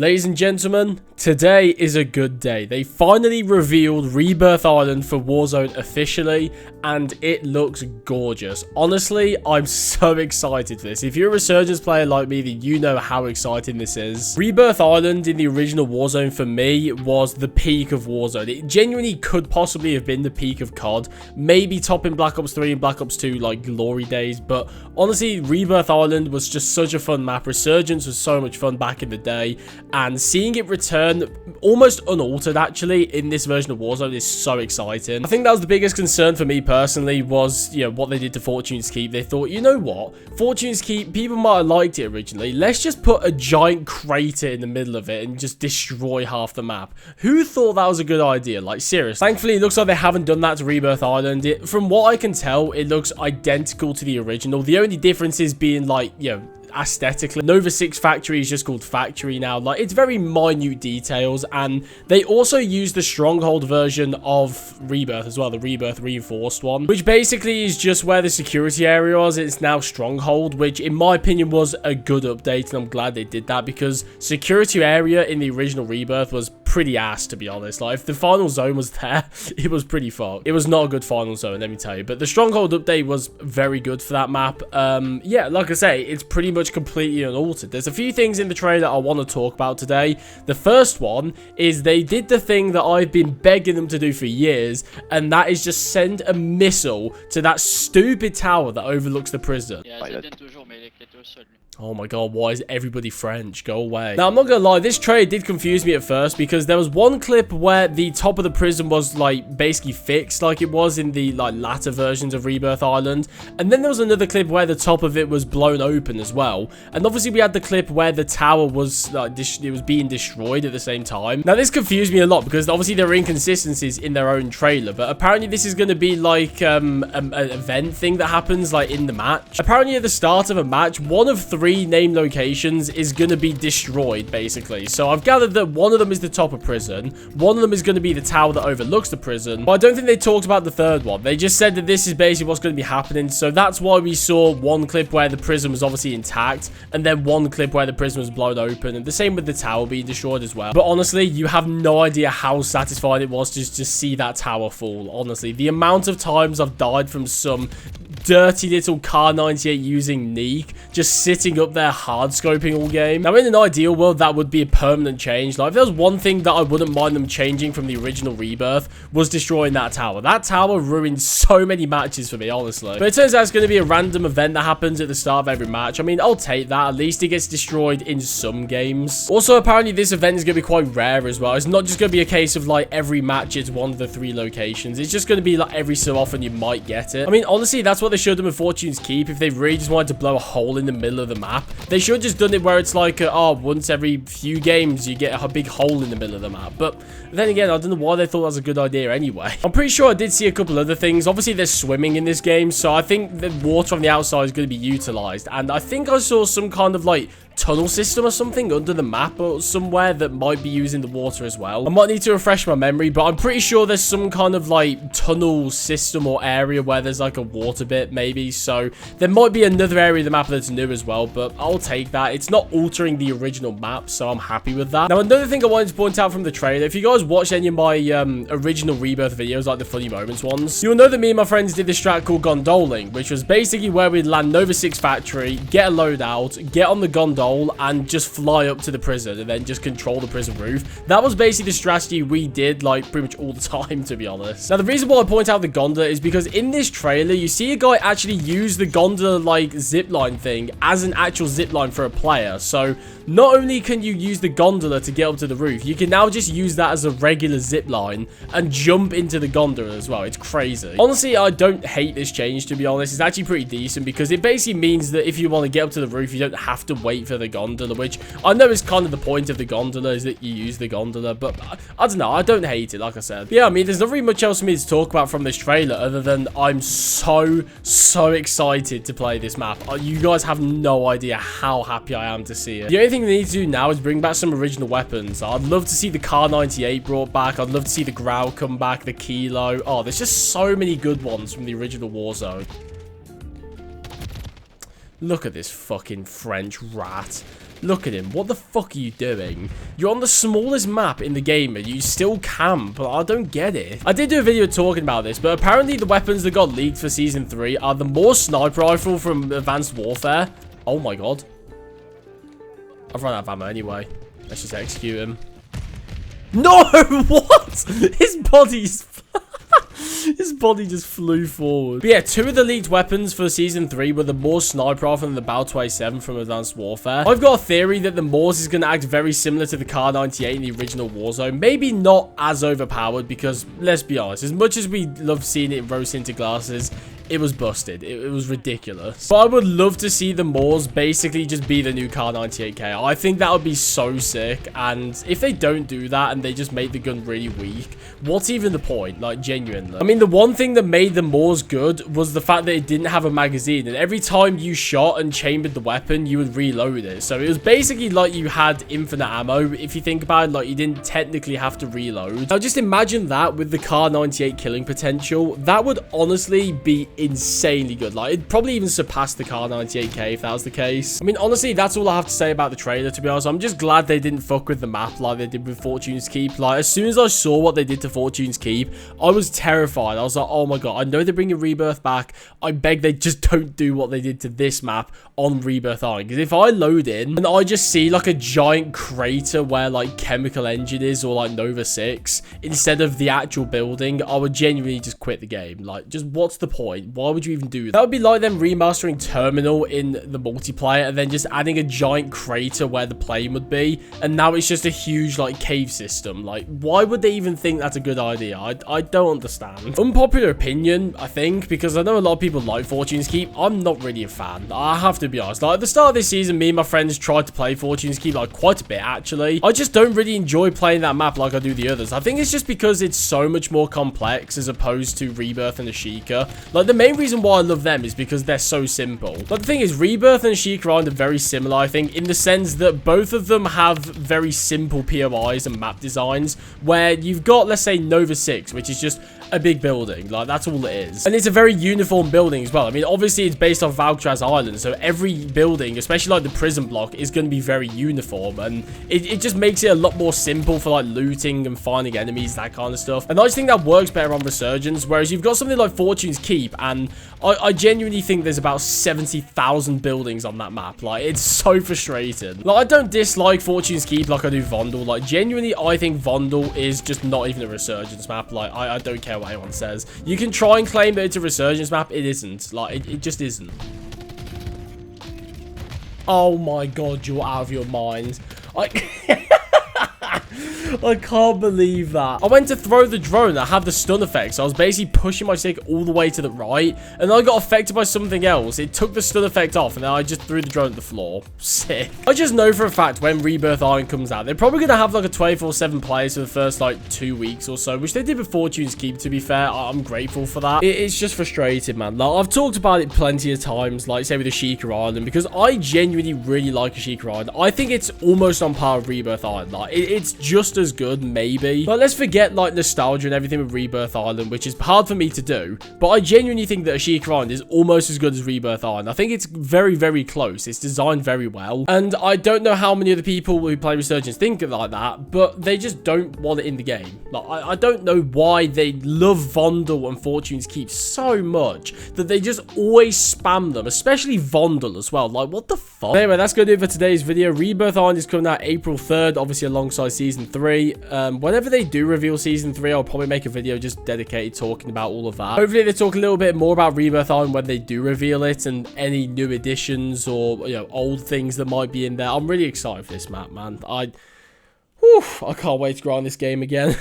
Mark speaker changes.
Speaker 1: Ladies and gentlemen, today is a good day. They finally revealed Rebirth Island for Warzone officially, and it looks gorgeous. Honestly, I'm so excited for this. If you're a Resurgence player like me, then you know how exciting this is. Rebirth Island in the original Warzone for me was the peak of Warzone. It genuinely could possibly have been the peak of COD. Maybe topping Black Ops 3 and Black Ops 2 like glory days, but honestly, Rebirth Island was just such a fun map. Resurgence was so much fun back in the day. And seeing it return almost unaltered actually in this version of Warzone is so exciting. I think that was the biggest concern for me personally was, what they did to Fortune's Keep. They thought, you know what? Fortune's Keep, people might have liked it originally. Let's just put a giant crater in the middle of it and just destroy half the map. Who thought that was a good idea? Like, seriously. Thankfully, it looks like they haven't done that to Rebirth Island. From what I can tell, it looks identical to the original. The only difference is being like, aesthetically. Nova 6 Factory is just called Factory now. Like, it's very minute details, and they also use the Stronghold version of Rebirth as well, the Rebirth Reinforced one, which basically is just where the security area was. It's now Stronghold, which in my opinion was a good update, and I'm glad they did that because security area in the original Rebirth was pretty ass, to be honest. Like, if the final zone was there, it was pretty fucked. It was not a good final zone, let me tell you, but the Stronghold update was very good for that map. Yeah, like I say, it's pretty much completely unaltered. There's a few things in the trailer I want to talk about today. The first one is they did the thing that I've been begging them to do for years, and that is just send a missile to that stupid tower that overlooks the prison. Oh my god, why is everybody French? Go away. Now, I'm not gonna lie, this trailer did confuse me at first because there was one clip where the top of the prison was, like, basically fixed like it was in the, like, latter versions of Rebirth Island. And then there was another clip where the top of it was blown open as well. And obviously, we had the clip where the tower was, like, it was being destroyed at the same time. Now, this confused me a lot because obviously there are inconsistencies in their own trailer. But apparently, this is gonna be, like, an event thing that happens, like, in the match. Apparently, at the start of a match, one of three named locations is going to be destroyed, basically. So I've gathered that one of them is the top of prison, one of them is going to be the tower that overlooks the prison, but I don't think they talked about the third one. They just said that this is basically what's going to be happening. So that's why we saw one clip where the prison was obviously intact, and then one clip where the prison was blown open, and the same with the tower being destroyed as well. But honestly, you have no idea how satisfying it was to just see that tower fall. Honestly, the amount of times I've died from some dirty little Car 98 using Neek, just sitting up there hard scoping all game. Now, in an ideal world, that would be a permanent change. Like, if there was one thing that I wouldn't mind them changing from the original Rebirth, was destroying that tower. That tower ruined so many matches for me, honestly. But it turns out it's going to be a random event that happens at the start of every match. I mean, I'll take that. At least it gets destroyed in some games. Also, apparently, this event is going to be quite rare as well. It's not just going to be a case of, like, every match it's one of the 3 locations. It's just going to be, like, every so often you might get it. I mean, honestly, that's what they should have with Fortune's Keep. If they really just wanted to blow a hole in the middle of the map, they should have just done it where it's like, once every few games you get a big hole in the middle of the map. But then again, I don't know why they thought that was a good idea anyway. I'm pretty sure I did see a couple other things. Obviously, there's swimming in this game, so I think the water on the outside is going to be utilized. And I think I saw some kind of, like, tunnel system or something under the map or somewhere that might be using the water as well. I might need to refresh my memory, but I'm pretty sure there's some kind of, like, tunnel system or area where there's, like, a water bit maybe. So there might be another area of the map that's new as well, but I'll take that. It's not altering the original map, so I'm happy with that. Now, another thing I wanted to point out from the trailer, if you guys watched any of my original Rebirth videos, like the funny moments ones, you'll know that me and my friends did this strat called gondoling, which was basically where we'd land Nova 6 Factory, get a loadout, get on the gondola, and just fly up to the prison and then just control the prison roof. That was basically the strategy we did, like, pretty much all the time, to be honest. Now, the reason why I point out the gondola is because in this trailer, you see a guy actually use the gondola, like, zipline thing as an actual zipline for a player. So not only can you use the gondola to get up to the roof, you can now just use that as a regular zipline and jump into the gondola as well. It's crazy. Honestly, I don't hate this change, to be honest. It's actually pretty decent because it basically means that if you want to get up to the roof, you don't have to wait for the gondola, which I know is kind of the point of the gondola, is that you use the gondola, but I don't know, I don't hate it, like I said. But yeah, I mean, there's not really much else for me to talk about from this trailer other than I'm so excited to play this map. You guys have no idea how happy I am to see it. The only thing they need to do now is bring back some original weapons. I'd love to see the Car 98 brought back. I'd love to see the Growl come back, the Kilo. Oh, there's just so many good ones from the original Warzone. Look at this fucking French rat. Look at him. What the fuck are you doing? You're on the smallest map in the game and you still camp. But I don't get it. I did do a video talking about this, but apparently the weapons that got leaked for Season 3 are the more sniper rifle from Advanced Warfare. Oh my god. I've run out of ammo anyway. Let's just execute him. No! What? His body's... His body just flew forward. But yeah, 2 of the leaked weapons for Season 3 were the Morse sniper rifle and the Bal 27 from Advanced Warfare. I've got a theory that the Morse is going to act very similar to the Kar 98 in the original Warzone. Maybe not as overpowered because, let's be honest, as much as we love seeing it rose into glasses, it was busted. It was ridiculous. But I would love to see the Morse basically just be the new Kar 98K. I think that would be so sick. And if they don't do that and they just make the gun really weak, what's even the point? Like, genuinely. I mean, the one thing that made the Morse good was the fact that it didn't have a magazine. And every time you shot and chambered the weapon, you would reload it. So it was basically like you had infinite ammo. If you think about it, like you didn't technically have to reload. Now, just imagine that with the Kar 98 killing potential. That would honestly be insanely good. Like, it'd probably even surpass the Kar 98K if that was the case. I mean, honestly, that's all I have to say about the trailer, to be honest. I'm just glad they didn't fuck with the map like they did with Fortune's Keep. Like, as soon as I saw what they did to Fortune's Keep, I was terrified. I was like, oh my god, I know they're bringing Rebirth back. I beg they just don't do what they did to this map on Rebirth Island. Because if I load in and I just see like a giant crater where like Chemical Engine is or like Nova 6 instead of the actual building, I would genuinely just quit the game. Like, just what's the point? Why would you even do that? That would be like them remastering Terminal in the multiplayer and then just adding a giant crater where the plane would be. And now it's just a huge like cave system. Like, why would they even think that's a good idea? I don't understand. Unpopular opinion, I think, because I know a lot of people like Fortune's Keep. I'm not really a fan. I have to be honest. Like, at the start of this season, me and my friends tried to play Fortune's Keep like quite a bit, actually. I just don't really enjoy playing that map like I do the others. I think it's just because it's so much more complex as opposed to Rebirth and Ashika. Like, the main reason why I love them is because they're so simple. But the thing is, Rebirth and Ashika Island are very similar, I think, in the sense that both of them have very simple POIs and map designs, where you've got, let's say, Nova 6, which is just a big building. Like, that's all it is. And it's a very uniform building as well. I mean, obviously, it's based off Alcatraz Island, so every building, especially like the prison block, is going to be very uniform, and it just makes it a lot more simple for like looting and finding enemies, that kind of stuff. And I just think that works better on Resurgence, whereas you've got something like Fortune's Keep, and I genuinely think there's about 70,000 buildings on that map. Like, it's so frustrating. Like, I don't dislike Fortune's Keep like I do Vondel. Like, genuinely, I think Vondel is just not even a Resurgence map. Like, I don't care what anyone says. You can try and claim that it's a Resurgence map. It isn't. Like, it just isn't. Oh my god, you're out of your mind. I can't believe that. I went to throw the drone that had the stun effect, so I was basically pushing my stick all the way to the right, and I got affected by something else. It took the stun effect off, and then I just threw the drone at the floor. Sick. I just know for a fact when Rebirth Island comes out, they're probably going to have like a 24/7 players for the first like 2 weeks or so, which they did with Fortune's Keep, to be fair. I'm grateful for that. It's just frustrating, man. Like, I've talked about it plenty of times, like say with Ashika Island, because I genuinely really like Ashika Island. I think it's almost on par with Rebirth Island. Like, it's just as good, maybe. But let's forget like nostalgia and everything with Rebirth Island, which is hard for me to do. But I genuinely think that Ashika Island is almost as good as Rebirth Island. I think it's very, very close. It's designed very well. And I don't know how many of the people who play Resurgence think it like that, but they just don't want it in the game. Like, I don't know why they love Vondel and Fortune's Keep so much that they just always spam them, especially Vondel as well. Like, what the fuck? Anyway, that's going to do it for today's video. Rebirth Island is coming out April 3rd, obviously alongside Season 3. Whenever they do reveal Season 3, I'll probably make a video just dedicated talking about all of that. Hopefully they talk a little bit more about Rebirth Island when they do reveal it, and any new additions or, you know, old things that might be in there. I'm really excited for this map, man. I can't wait to grind this game again.